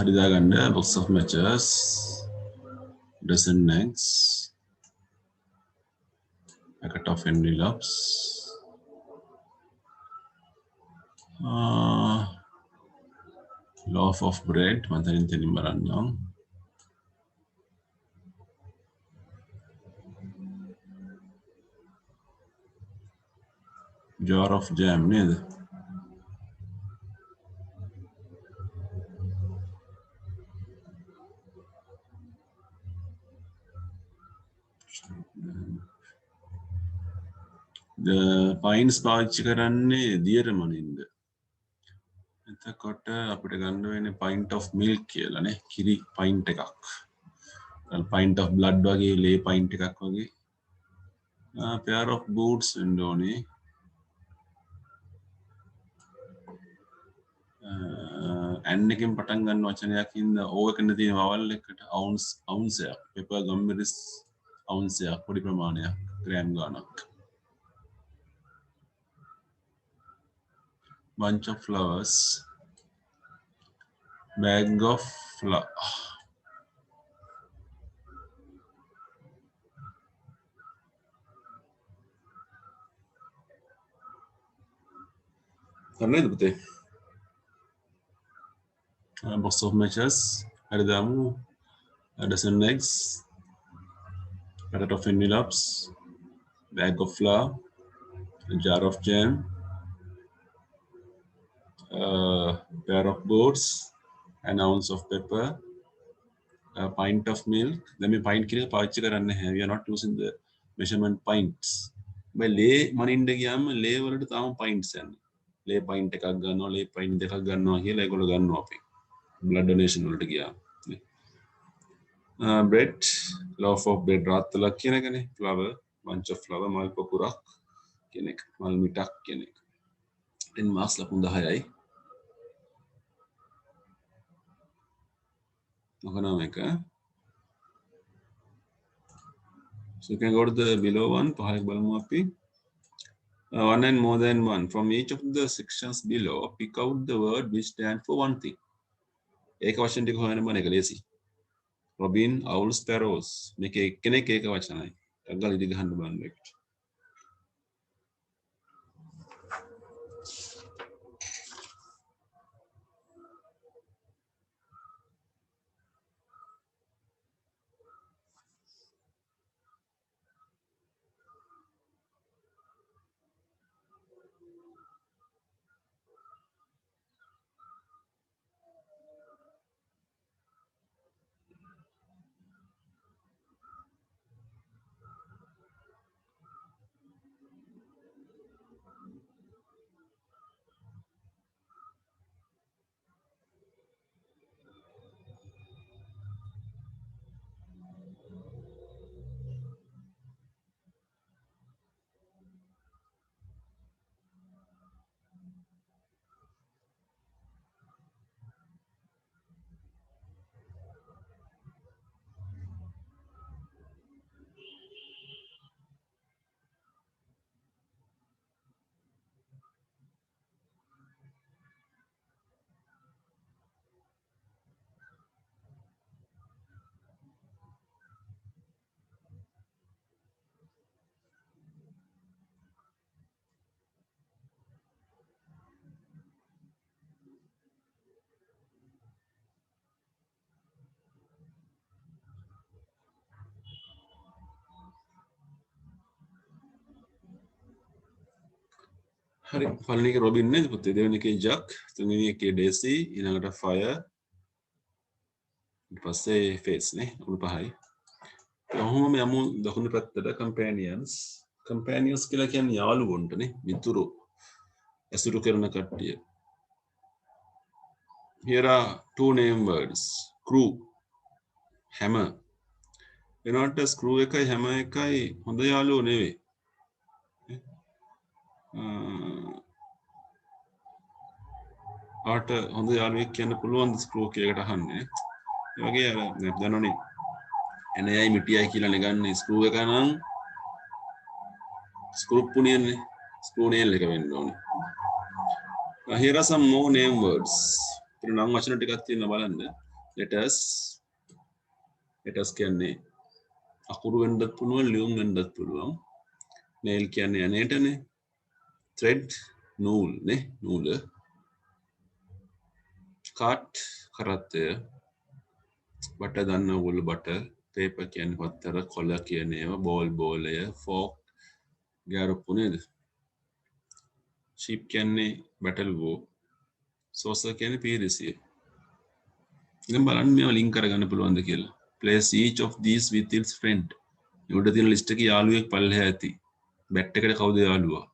හරි දාගන්න box of matches dozen eggs packet of envelopes loaf of bread මතරින් තෙලින් බලන්නම් jar of jam නේද the pines පාවිච්චි කරන්නේ දියර මොනින්ද එතකොට අපිට ගන්න වෙන්නේ pint of milk කියලානේ කිරි pint එකක් pint of blood වගේ ලේ pint එකක් වගේ pair of boots වෙන්න ඕනේ and එකෙන් පටන් ගන්න වචනයක් ඉන්න ඕකෙන් තියෙන vowel එකට ounce එක pepper gumberries ounce එක පොඩි ප්‍රමාණයක් gram ගාණක් bunch of flowers bag of flower හරිද පුතේ box of matches හරි දාමු a dozen eggs packet of envelopes bag of flour a jar of jam pair of boots an ounce of pepper a pint of milk then මේ pint කියන එක පාවිච්චි කරන්නේ නැහැ we are not using the measurement pints මේ ලේ මනින්න ගියාම ලේ වලට තාම pints යන්නේ ලේ pint එකක් ගන්නවා ලේ pint දෙකක් ගන්නවා කියලා ඒගොල්ලෝ ගන්නවා අපි blood donation වලට ගියාම bread loaf of bread රාත්තලක් කියන එකනේ flower bunch of flower මල් පොකුරක් කියන එක මල් මිටක් කියන එක then marks ලකුණු 10යි මොකනම එක so you can go to the below one පහක් බලමු අපි one and more than one from each of the sections below pick out the word which stand for one thing ඒක වචන ටික හොයන්න බෑ ඒක ලේසි robin owls sparrows මේක එක්කෙනෙක් ඒක වචනයි ටග්ගල ඉදි ගහන්න බලන්න එකට හරි පළවෙනි එක රොබින් නේද පුතේ දෙවෙනි එකේ ජක් තුන්වෙනි එකේ ඩේසි ඊළඟට ෆයර් ඊට පස්සේ ෆේස් නේ උණු පහයි කොහොමම යමු දකුණු පැත්තට කම්පැනියන්ස් කියලා කියන්නේ යාළුවොන්ට නේ මිතුරෝ ඇසුරු කරන කට්ටිය here are two name words crew hammer එනකොට screw එකයි hammer එකයි හොඳ යාළුවෝ නෙවෙයි ආට හොඳ යාළුවෙක් කියන්න පුළුවන් ස්ක්‍රූ එකකට අහන්නේ ඒ වගේ අර දන්නවනේ එනයයි මිටියයි කියලා නෙගන්නේ ස්ක්‍රූ එක නම් ස්ක්‍රූ පුනියන්නේ ස්ක්‍රූ නේල් එක වෙන්න ඕනේ here are some more name words ඉතින් නම් වචන ටිකක් තියෙනවා බලන්න letters කියන්නේ අකුරු වෙන්නත් පුළුවන් ලියුම් වෙන්නත් පුළුවන්. nail කියන්නේ යන්නේටනේ. thread නූල් නේ නූල. cart කරත්තය. බට දන්න ඕගොල්ලෝ බට. paper කියන්නේ පත්තර, කොළ කියන ඒවා, ball බෝලය, fork ගෑරුප්පු නේද? sheep කියන්නේ battle bow. saucer කියන්නේ පීරිසිය. ඉතින් බලන්න මේවා link කරගන්න පුළුවන්ද කියලා. place each of these with its friend. උඩ තියෙන list එකේ යාළුවෙක් පල්ලෙහා ඇති. bat එකට කවුද යාළුවා?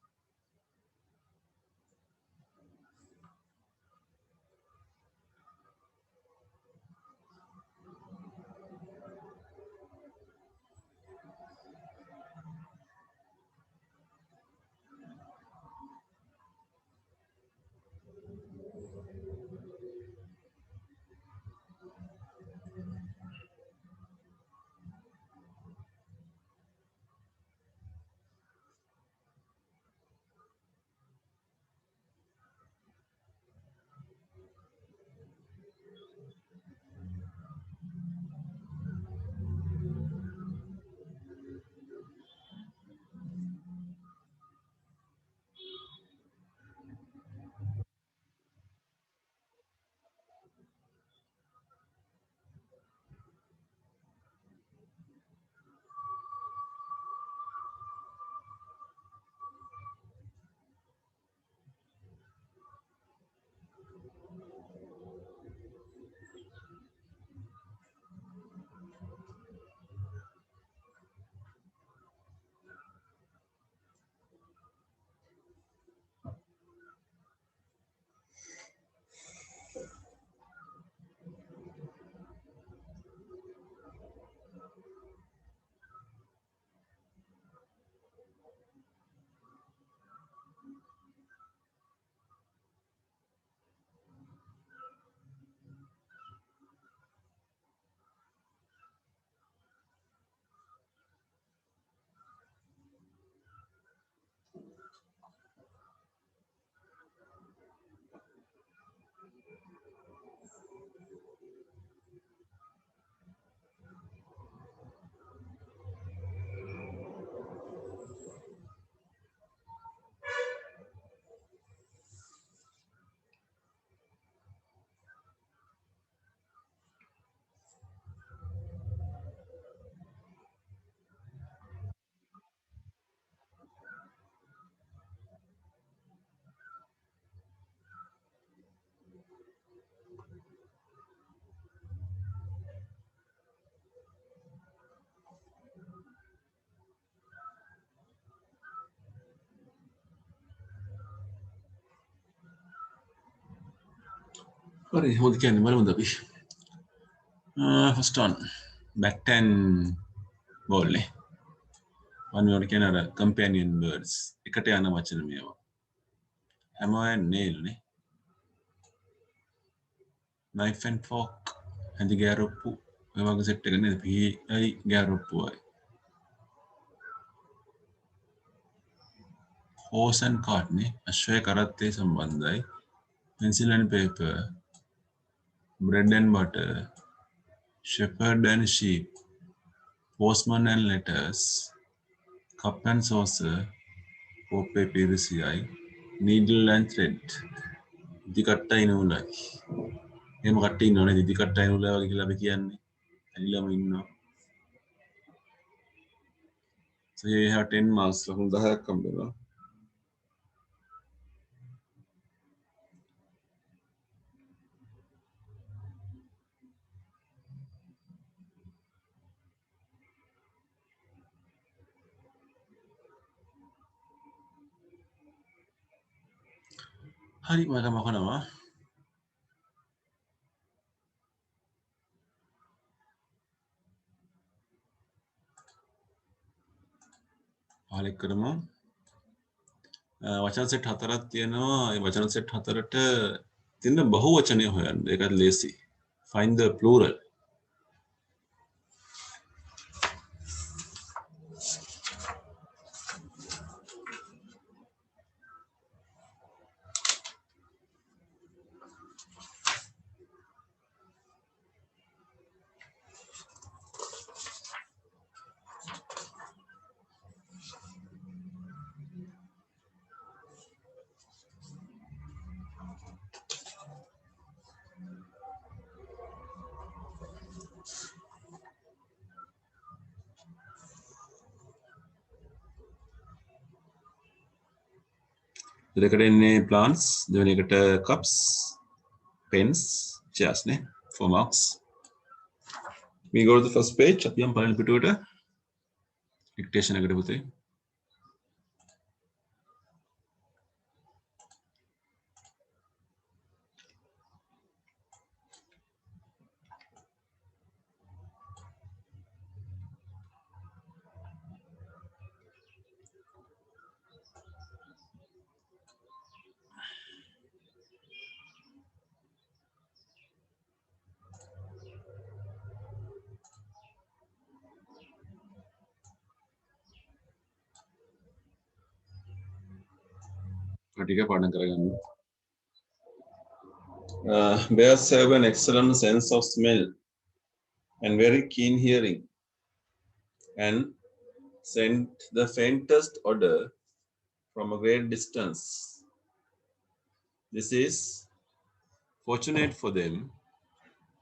හරි හොඳ කියන්නේ බලමුද අපි. first one bat and ball නේ. අනිවාර්ය කියන අර companion birds එකට යන වචන මේවා. hammer and nail නේ. knife and fork හැඳි ගෑරොප්පු ඔය වගේ සෙට් එක නේද? PI ගෑරොප්පුවයි. horse and cart නේ. අශ්වය කරත්තේ සම්බන්ධයි. pencil and paper, bread and butter, shepherd and sheep, postman and letters, cup and saucer, පොප්පේ පිරිසියයි, needle and thread, ඉදිකට්ටයි නූලයි. එහෙම කට්ටිය ඉන්නවනේ ඉදිකට්ටයි නූලයි වගේ කියලා අපි කියන්නේ. ඇලිලම ඉන්නවා. So here you have 10 marks. ලකුණු 10ක් හම්බෙනවා. හරි මම මකනවා. ආලෙක් කරමු. වචන සෙට් 4ක් තියෙනවා. ඒ වචන සෙට් 4ට තියෙන බහුවචනය හොයන්න. ඒකත් ලේසි. Find the plural. දෙකට plants, දෙවෙනි එකට cups, pens, chairs නේ, 4 marks. We go to the first page. අපි යම් පළවෙනි පිටුවට dictation එකට පුතේ. ටික පාඩම් කරගන්න. Bears have an excellent sense of smell and very keen hearing and scent the faintest odor from a great distance. This is fortunate for them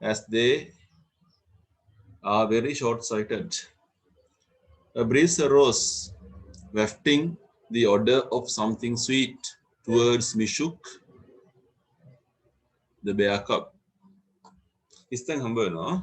as they are very short-sighted. A breeze arose, wafting the odor of something sweet towards Mishuk, the bear cub. ඉස්තන් හම්බ වෙනවා.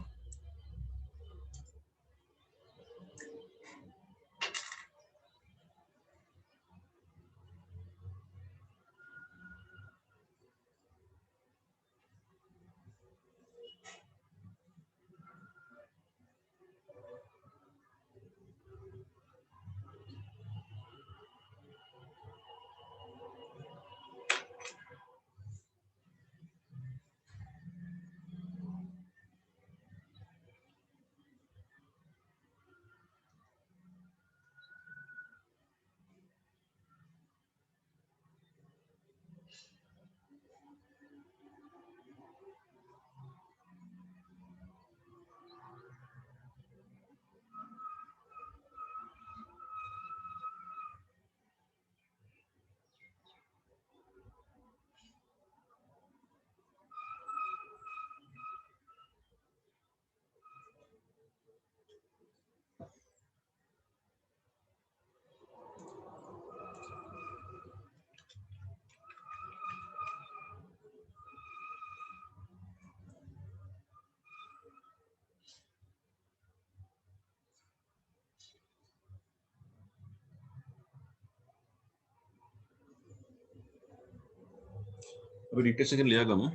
අපි dictation එක ලියා ගමු.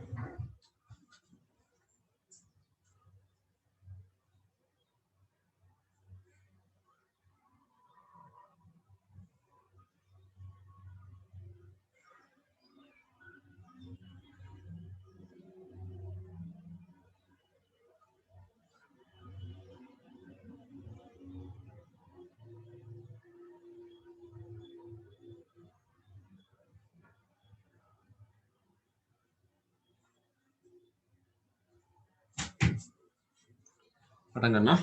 පටන් ගන්න.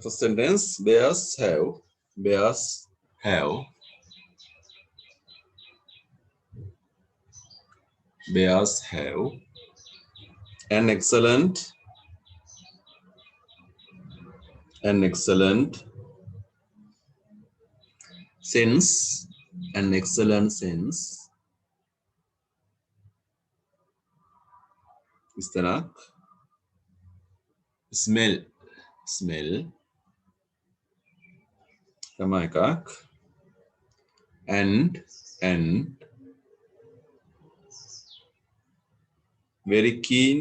First sentence, bears have an excellent sense ඉස්තනක් smell තමයි එකක් and very keen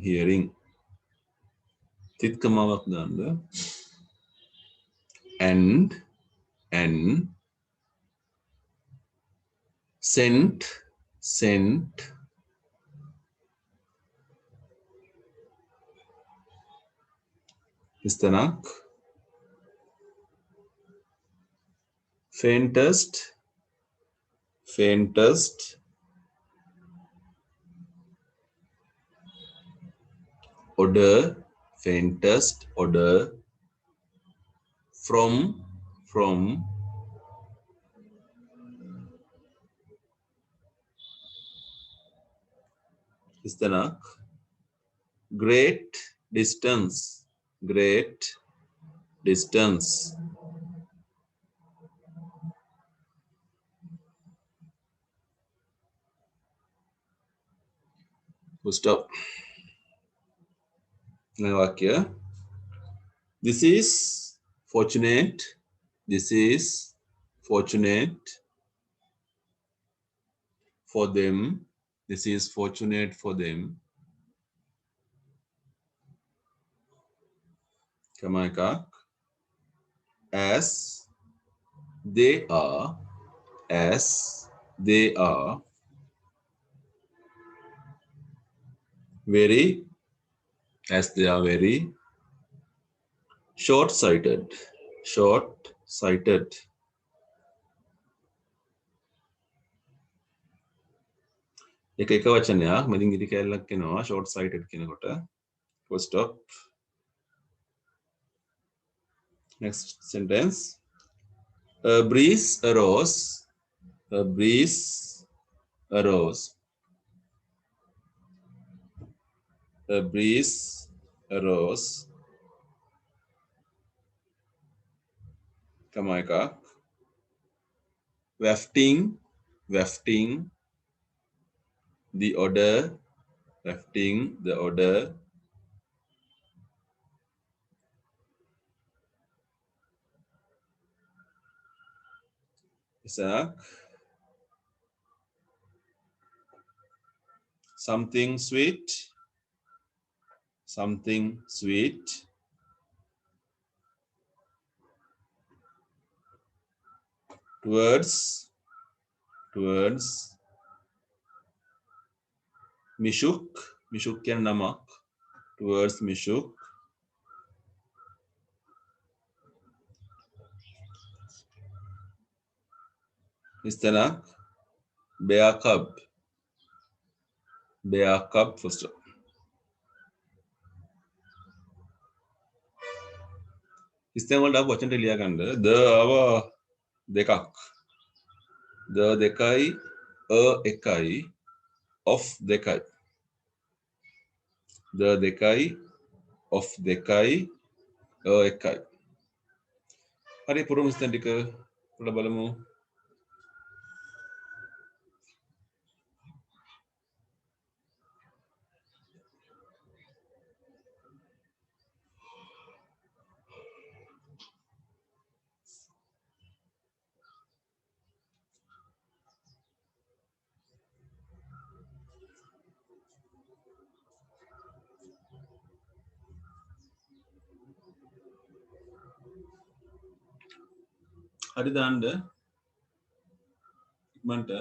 hearing තිත්කමාවක් දාන්න and scent ඉස්තනක් faintest odor, faintest odor from istana, great distance, full stop. Vakya. This is fortunate for them. This is fortunate for them. Kamayaka. As they are very short-sighted. එක වචනයක් මදින් ඉදි කැලලක් එනවා short sighted කියනකොට. Full stop. Next sentence. A breeze arose. Kamayaka. Wafting the odor. Isak. Something sweet towards Mishuk yan namak, towards Mishuk. Istanak. Bear cub full stop. ඉස්තෙන් වලට අපි වචන ලියා ගන්න ද අව දෙකක් ද දෙකයි එකයි of දෙකයි ද දෙකයි of දෙකයි එකයි හරි පුරුම ඉස්තෙන් ටික පොඩ්ඩක් බලමු හරි දාන්න ඉක්මනට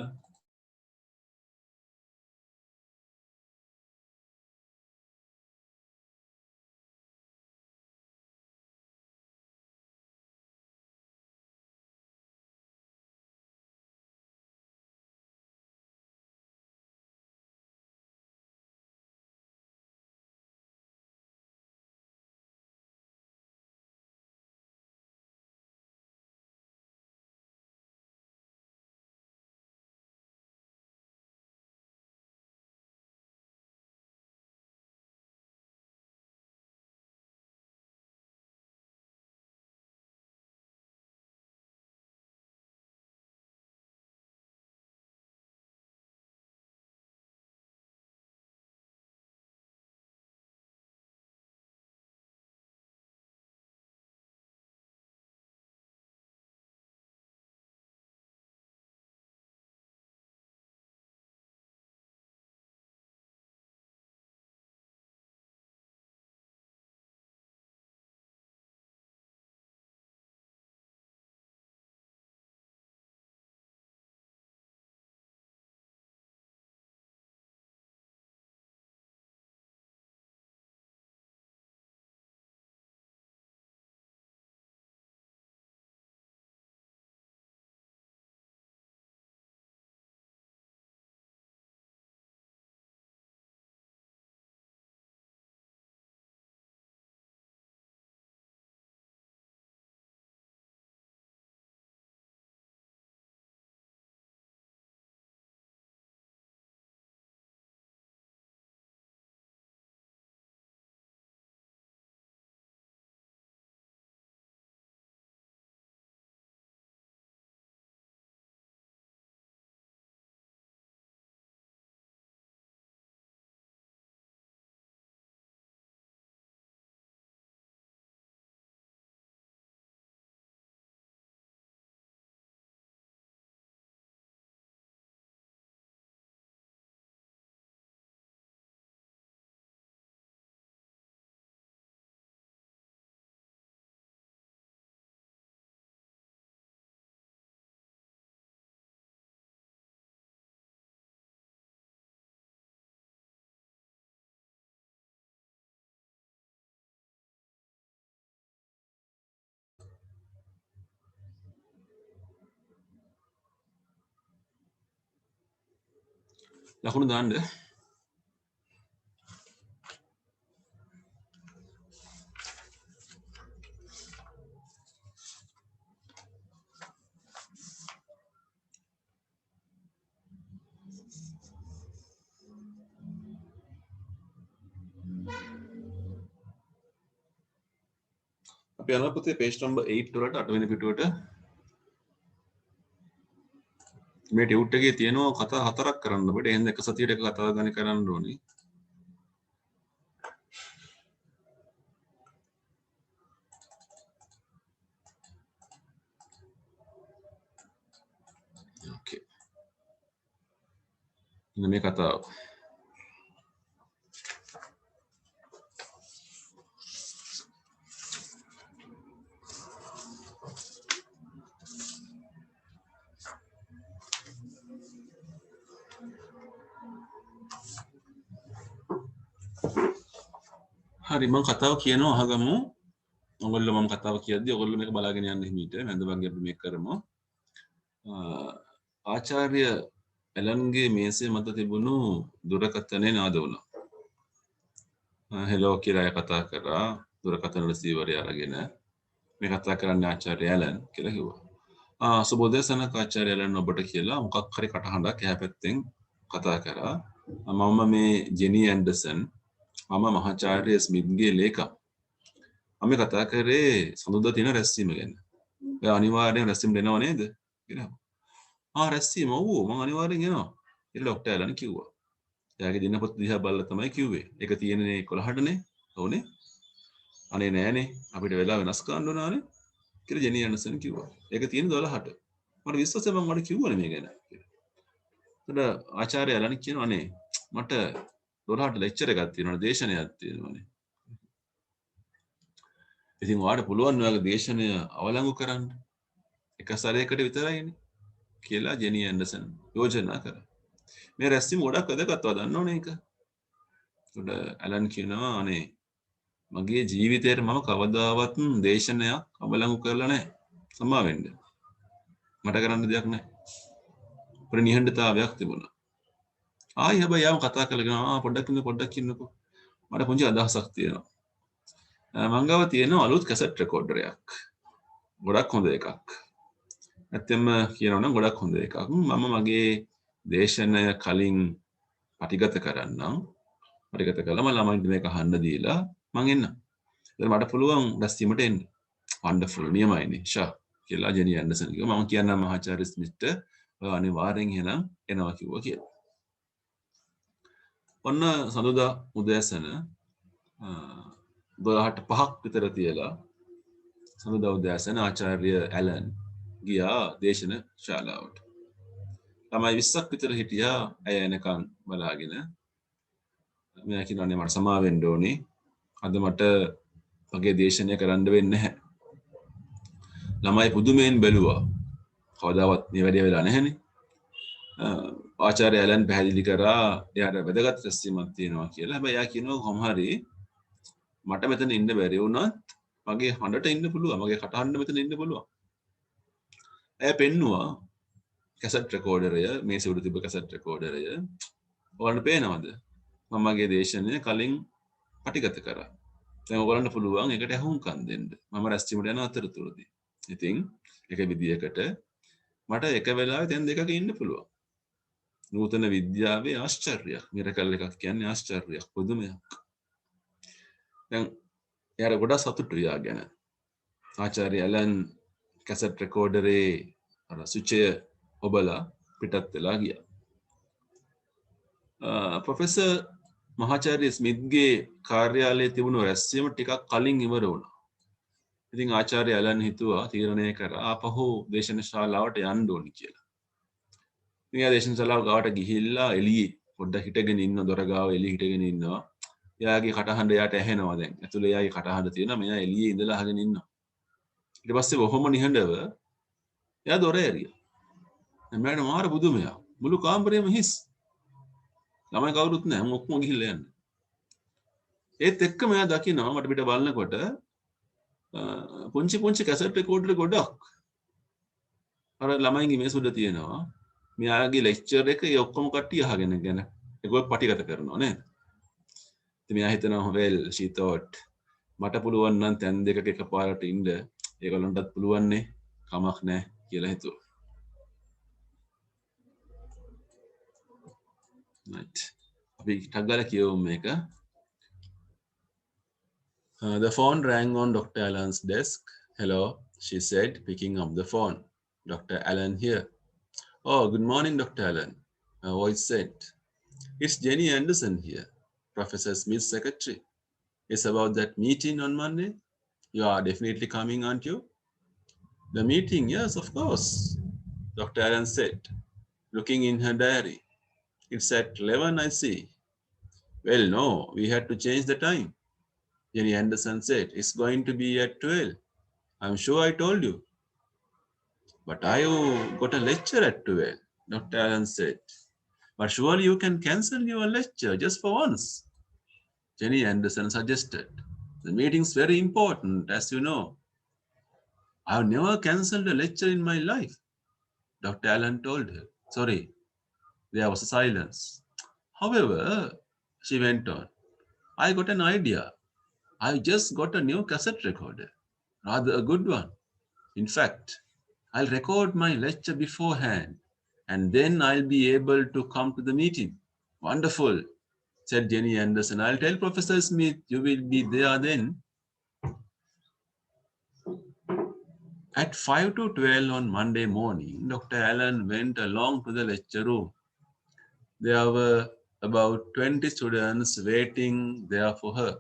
ලකුණු දාන්න. අපි යනවා පුතේ page number 8 වලට 8 වෙනි පිටුවට. මේ ටියුට් එකේ තියෙනවා කතා 4ක් කරන්න අපිට. එහෙනම් එක සතියට එක කතාවක් ගන්න කරන්න ඕනේ. ඕකේ. ඉතින් මේ කතාව. හරි මම කතාව කියනවා අහගමු. ඔයගොල්ලෝ මම කතාව කියද්දි ඔයගොල්ලෝ මේක බලාගෙන යන්න හිමීට. මම වගේ අපි මේක කරමු. ආචාර්ය ඇලන්ගේ මේසේ මත තිබුණු දුරකථනය නාද වුණා. හෙලෝ කියලා කතා කරා දුරකථන රිසීවරය අරගෙන මේ කතා කරන්නේ ආචාර්ය ඇලන් කියලා කිව්වා. සුබෝදේසනක ආචාර්ය ඇලන් ඔබට කියලා මොකක් හරි කටහඬක් එහා පැත්තෙන් කතා කරා. මම මේ ජෙනි ඇන්ඩර්සන් මම මහාචාර්ය ස්මිත්ගේ ලේකම්. මම කතා කරේ සඳුදා තියෙන රැස්වීම ගැන. ඔය අනිවාර්යෙන් රැස්වීම දෙනව නේද? කියලා. රැස්වීම ඔව් මම අනිවාර්යෙන් එනවා. කියලා ડોක්ටර් ඇලන් කිව්වා. එයාගේ දිනපොත දිහා බලලා තමයි කිව්වේ. ඒක තියෙන්නේ 11ටනේ. ඕනේ. අනේ නෑනේ අපිට වෙලා වෙනස් කරන්න ඕනානේ. කියලා ජෙනි ඇන්ඩර්සන් කිව්වා. ඒක තියෙන්නේ 12ට. මට විශ්වාසයි මම මට කිව්වනේ මේ ගැන. එතන ආචාර්ය ඇලන් කියනවා අනේ මට 12ට ලෙක්චර් එකක් තියෙනවා දේශනයක් තියෙනවානේ. ඉතින් ඔයාලට පුළුවන් ඔයාගේ දේශනය අවලංගු කරන්න. එක සැරයකට විතරයිනේ කියලා ජෙනි ඇන්ඩර්සන් යෝජනා කරා. මේ රැස්වීම ගොඩක් වැදගත් දන්නවනේ ඒක. උඩ ඇලන් කියනවා අනේ මගේ ජීවිතේට මම කවදාවත් දේශනයක් අවලංගු කරලා නැහැ. සමා වෙන්න. මට කරන්න දෙයක් නැහැ. ප්‍රනිහඬතාවයක් තිබුණා. ආයි හැබැයි යාම කතා කරලා පොඩ්ඩක් ඉන්නකෝ. මට පුංචි අදහසක් තියෙනවා. මං ගාව තියෙන අලුත් කැසට් රෙකෝඩර් එකක්. ගොඩක් හොඳ එකක්. ඇත්තෙන්ම කියනවා නම් ගොඩක් හොඳ එකක්. මම මගේ දේශනය කලින් පටිගත කරන්නම්. පටිගත කළාම ළමයින්ට මේක අහන්න දීලා මං එන්නම්. එතන මට පුළුවන් රැස්වීමට එන්න. වන්ඩර්ෆුල් නියමයිනේ. ෂා කියලා ජෙනි ඇන්ඩර්සන් කිව්වා. මම කියන්නම් මහාචාර්ය ස්මිත්ට අනිවාර්යෙන් එහෙනම් එනවා කිව්වා කියලා. ඔන්න සඳුදා උදෑසන 12ට 5ක් විතර තියලා සඳුදා උදෑසන ආචාර්ය ඇලන් ගියා දේශන ශාලාවට. ළමයි 20ක් විතර හිටියා ඇය එනකන් බලාගෙන. මෙයා කියනවානේ මට සමා වෙන්න ඕනේ. අද මට මගේ දේශනය කරන්න වෙන්නේ නැහැ. ළමයි පුදුමයෙන් බැලුවා. කවදාවත් මේ වැඩේ වෙලා නැහැනේ. ආචාර්ය ඇලන් පැහැදිලි කරා එයාට වැදගත් රැස්වීමක් තියෙනවා කියලා. හැබැයි එයා කියනවා කොහොම හරි මට මෙතන ඉන්න බැරි වුණත් මගේ හඬට ඉන්න පුළුවන්. මගේ කටහඬ මෙතන ඉන්න පුළුවන්. එයා පෙන්නුවා කැසට් රෙකෝඩරය, මේසෙ උඩ තිබ්බ කැසට් රෙකෝඩරය. ඔයාලට පේනවද? මම මගේ දේශනය කලින් පටිගත කරා. දැන් ඔයාලන්ට පුළුවන් ඒකට අහුම්කම් දෙන්න. මම රැස්වීමට යන අතරතුරදී. ඉතින් එක විදියකට මට එක වෙලාවෙ දැන් දෙකක ඉන්න පුළුවන්. නූතන විද්‍යාවේ ආශ්චර්යයක්. මිරකල් එකක් කියන්නේ ආශ්චර්යයක්, පුදුමයක්. දැන් එයාට ගොඩක් සතුටුයි යා ගැන. ආචාර්ය ඇලන් කැසට් රෙකෝඩරේ අර සුචය ඔබලා පිටත් වෙලා ගියා. ප්‍රොෆෙසර් මහාචාර්ය ස්මිත්ගේ කාර්යාලයේ තිබුණු රැස්වීම ටිකක් කලින් ඉවර වුණා. ඉතින් ආචාර්ය ඇලන් හිතුවා තීරණය කරා ආපහු දේශන ශාලාවට යන්න ඕනි කියලා. ඉතින් එයා දේශන ශාලාව ගාවට ගිහිල්ලා එළියේ පොඩ්ඩක් හිටගෙන ඉන්න දොර ගාව එළියේ හිටගෙන ඉන්නවා. එයාගේ කටහඬ එයාට ඇහෙනවා දැන්. ඇතුලේ එයාගේ කටහඬ තියෙනවා. මෙයා එළියේ ඉඳලා අහගෙන ඉන්නවා. ඊට පස්සේ බොහොම නිහඬව එයා දොර ඇරියා. මට මාර පුදුමයක්. මුළු කාමරේම හිස්. ළමයි කවුරුත් නැහැ. ඔක්කොම ගිහිල්ලා යන්නේ. ඒත් එක්කම එයා දකිනවා මට පිට බලනකොට පුංචි කැසට් රෙකෝඩර් ගොඩක් අර ළමයින්ගේ මේස උඩ තියෙනවා. මෙයාගේ ලෙක්චර් එක ඒ ඔක්කොම කට්ටිය අහගෙන ගැන ඒගොල්ලෝ පටිගත කරනවා නේද? ඉතින් මෙයා හිතනවා well she thought මට පුළුවන් නම් තැන් දෙකක එකපාරට ඉන්න ඒගොල්ලන්ටත් පුළුවන් නේ කමක් නැහැ කියලා හිතුවා. right. අපි ටක් ගාලා කියවමු මේක. The phone rang on Dr. Allen's desk. Hello, she said, picking up the phone. Dr. Allen here. Oh, good morning, Dr. Allen. Her voice said. It's Jenny Anderson here, Professor Smith's secretary. It's about that meeting on Monday. You are definitely coming, aren't you? The meeting, yes, of course, Dr. Allen said, looking in her diary. It's at 11, I see. Well, no, we had to change the time. Jenny Anderson said, it's going to be at 12. I'm sure I told you. But I got a lecture at 12, Dr. Allen said. But surely you can cancel your lecture just for once, Jenny Anderson suggested. The meeting's very important, as you know. I've never cancelled a lecture in my life, Dr. Allen told her. Sorry, there was a silence. However, she went on, I got an idea. I just got a new cassette recorder, rather a good one. In fact, I'll record my lecture beforehand, and then I'll be able to come to the meeting. Wonderful, said Jenny Anderson. I'll tell Professor Smith you will be there then. At 5 to 12 on Monday morning, Dr. Allen went along to the lecture room. There were about 20 students waiting there for her.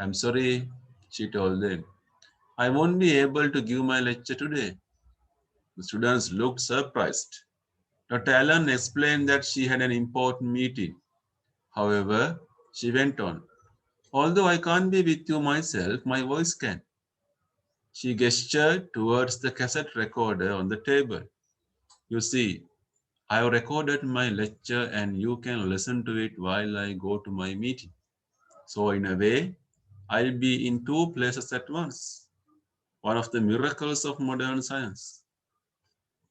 I'm sorry, she told them. I won't be able to give my lecture today. The students looked surprised. Dr. Allen explained that she had an important meeting. However, she went on. Although I can't be with you myself, my voice can. She gestured towards the cassette recorder on the table. You see, I have recorded my lecture and you can listen to it while I go to my meeting. So in a way, I'll be in two places at once. One of the miracles of modern science.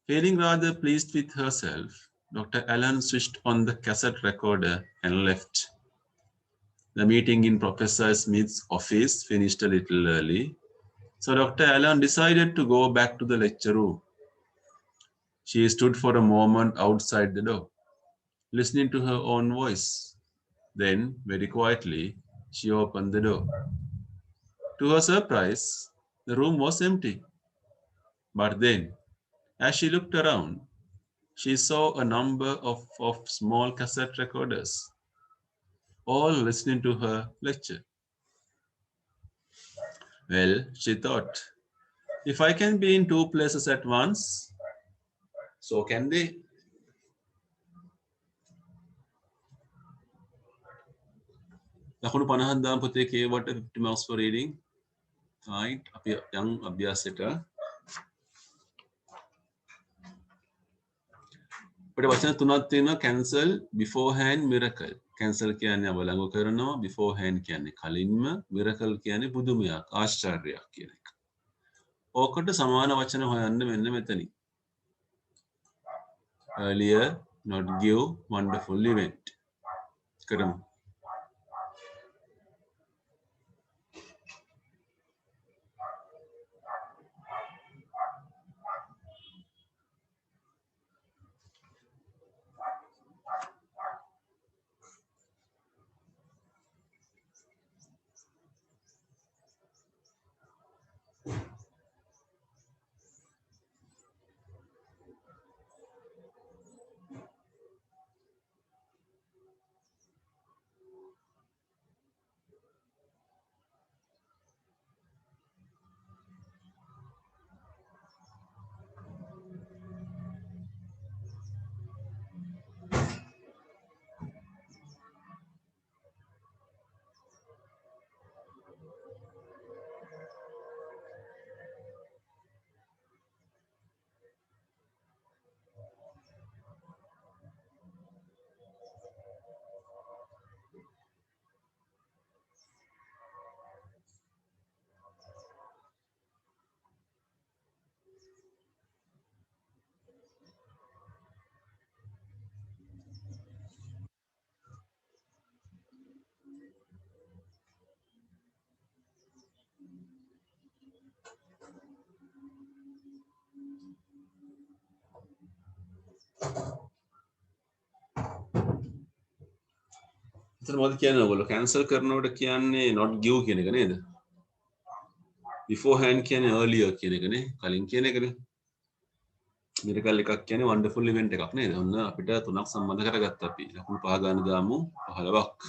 Feeling rather pleased with herself, Dr. Allen switched on the cassette recorder and left. The meeting in Professor Smith's office finished a little early, so Dr. Allen decided to go back to the lecture room. She stood for a moment outside the door, listening to her own voice. Then, very quietly, she opened the door. To her surprise, the room was empty. But then, as she looked around, she saw a number of small cassette recorders, all listening to her lecture. Well, she thought, if I can be in two places at once, so can they. ලකුණු 50ක් දාන පොතේ කියවට 50 marks for reading. Right. අපි යම් අභ්‍යාසයට අපිට වචන තුනක් තියෙනවා cancel, beforehand, miracle. cancel කියන්නේ අවලංගු කරනවා, beforehand කියන්නේ කලින්ම, miracle කියන්නේ පුදුමයක්, ආශ්චර්යයක් කියන එක. ඕකට සමාන වචන හොයන්න මෙන්න මෙතනින්. earlier, not give, wonderful event. කරමු. එතන මොකද කියන්නේ ඔයගොල්ලෝ cancel කරනකොට කියන්නේ not give කියන එක නේද? beforehand කියන්නේ earlier කියන එකනේ. කලින් කියන එකනේ. miracle එකක් කියන්නේ wonderful event එකක් නේද? ඔන්න අපිට තුනක් සම්බන්ධ කරගත්තා අපි. ලකුණු 5 ගන්න දාමු 15ක්.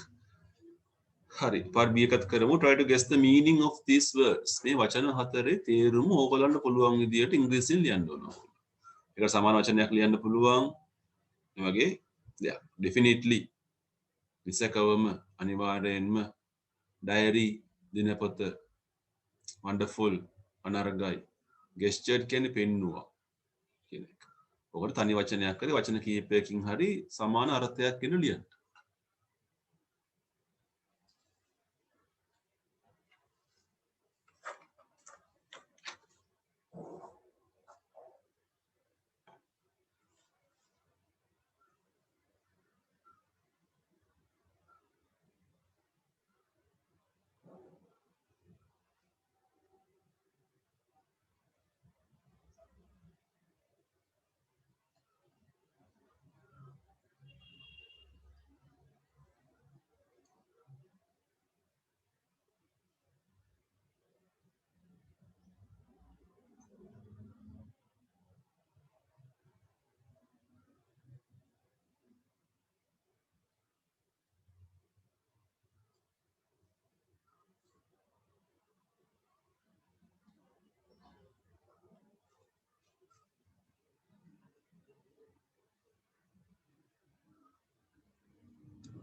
හරි. part B එකත් කරමු. try to guess the meaning of these words. මේ වචන හතරේ තේරුම ඕගොල්ලන්ට පුළුවන් විදියට ඉංග්‍රීසියෙන් ලියන්න ඕන. ඒකට සමාන වචනයක් ලියන්න පුළුවන්. මේ වගේ දෙයක්. definitely නිසකවම අනිවාර්යෙන්ම diary දිනපොත wonderful අනර්ගයි gestured කියන්නේ පෙන්නුවා කියන එක. ඔකට තනි වචනයක් හරි වචන කීපයකින් හරි සමාන අර්ථයක් කියන ලියන්න.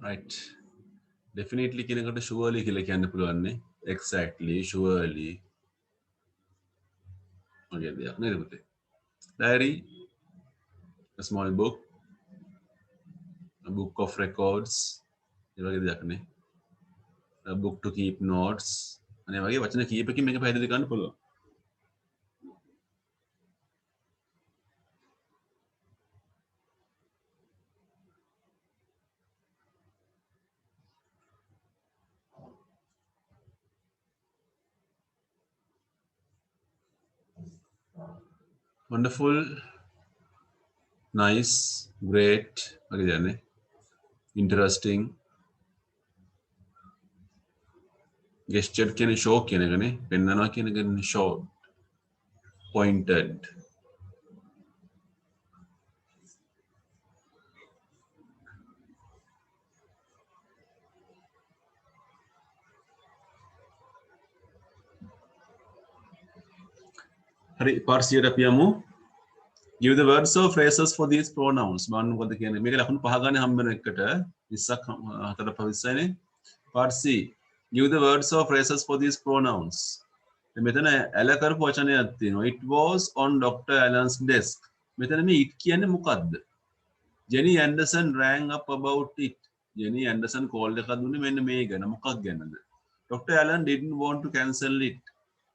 right definitely කියන එකට surely කියලා කියන්න පුළුවන් නේ. exactly surely වගේ දෙයක් නේද පුතේ? diary a small book a book of records ඒ වගේ දෙයක් නේ. a book to keep notes අනේ වගේ වචන කීපකින් මේක පැහැදිලි කරන්න පුළුවන්. wonderful nice great වගේ දෙයක් නේ. interesting gestured කියන්නේ show කියන එකනේ. පෙන්නනවා කියන එකනේ show pointed හරි පාර්සියට අපි යමු. give the words or phrases for these pronouns. මම මොකද කියන්නේ මේක ලකුණු 5 ගන්න හම්බ වෙන එකට 20ක් 4 20යිනේ. part C give the words or phrases for these pronouns. මෙතන ඇල කරපු වචනයක් තියෙනවා. it was on Dr. Allen's desk. මෙතන මේ it කියන්නේ මොකද්ද? Jenny Anderson rang up about it. Jenny Anderson call එකක් දුන්නේ මෙන්න මේ ගැන. මොකක් ගැනද? Dr. Allen didn't want to cancel it.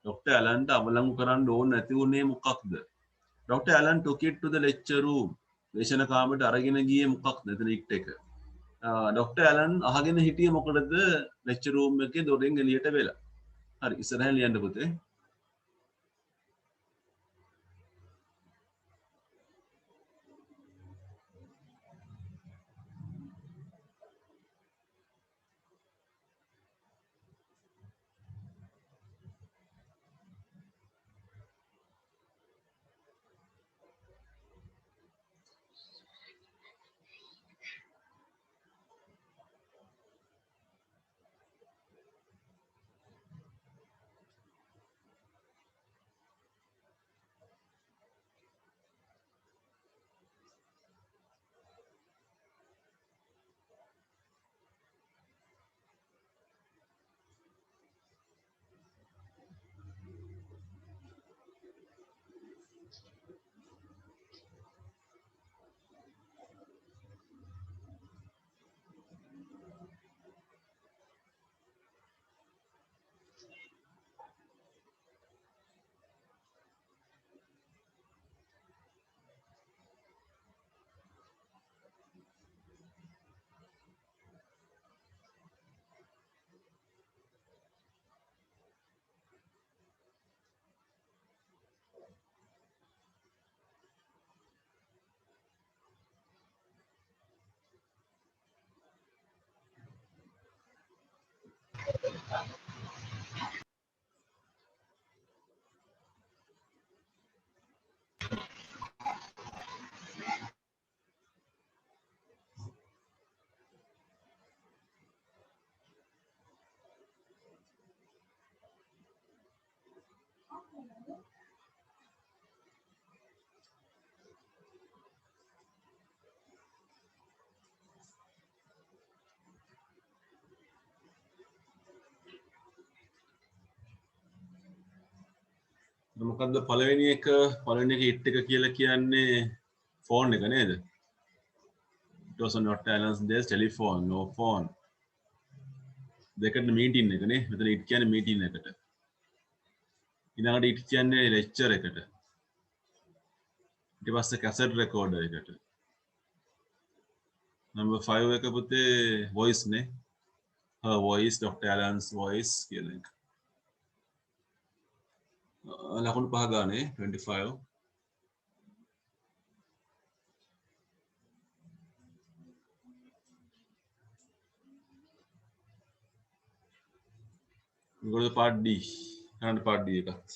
Dr. Allenට අවලංගු කරන්න ඕන නැති උනේ මොකක්ද? Dr. Allen took it to the lecture room. දේශන කාමරයට අරගෙන ගියේ මොකක්ද? එතන it එක. Dr. Allen අහගෙන හිටියේ මොකටද? lecture room එකේ දොරෙන් එළියට වෙලා. හරි ඉස්සරහින් ලියන්න පුතේ. මොකද්ද පළවෙනි එක hit එක කියලා කියන්නේ phone එක නේද? It was not Alan's days telephone, no phone. දෙකට meeting එක නේ. මෙතන it කියන්නේ meeting එකට. ඊළඟට it කියන්නේ lecture එකට. ඊට පස්සේ cassette recorder එකට. Number 5 එක පුතේ voice නේ. Her voice, Dr. Alan's voice කියන එක. ලකුණු 5 ගානේ 25. Go to part D. කරන්න part D එකත්.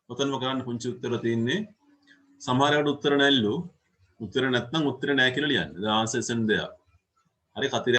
ඔතනම කරන්න පුංචි උත්තර තියෙන්නේ. සමහරවට උත්තර නැල්ලු. උත්තර නැත්නම් උත්තර නැහැ කියලා ලියන්න. The answer isn't there. හරි කතිර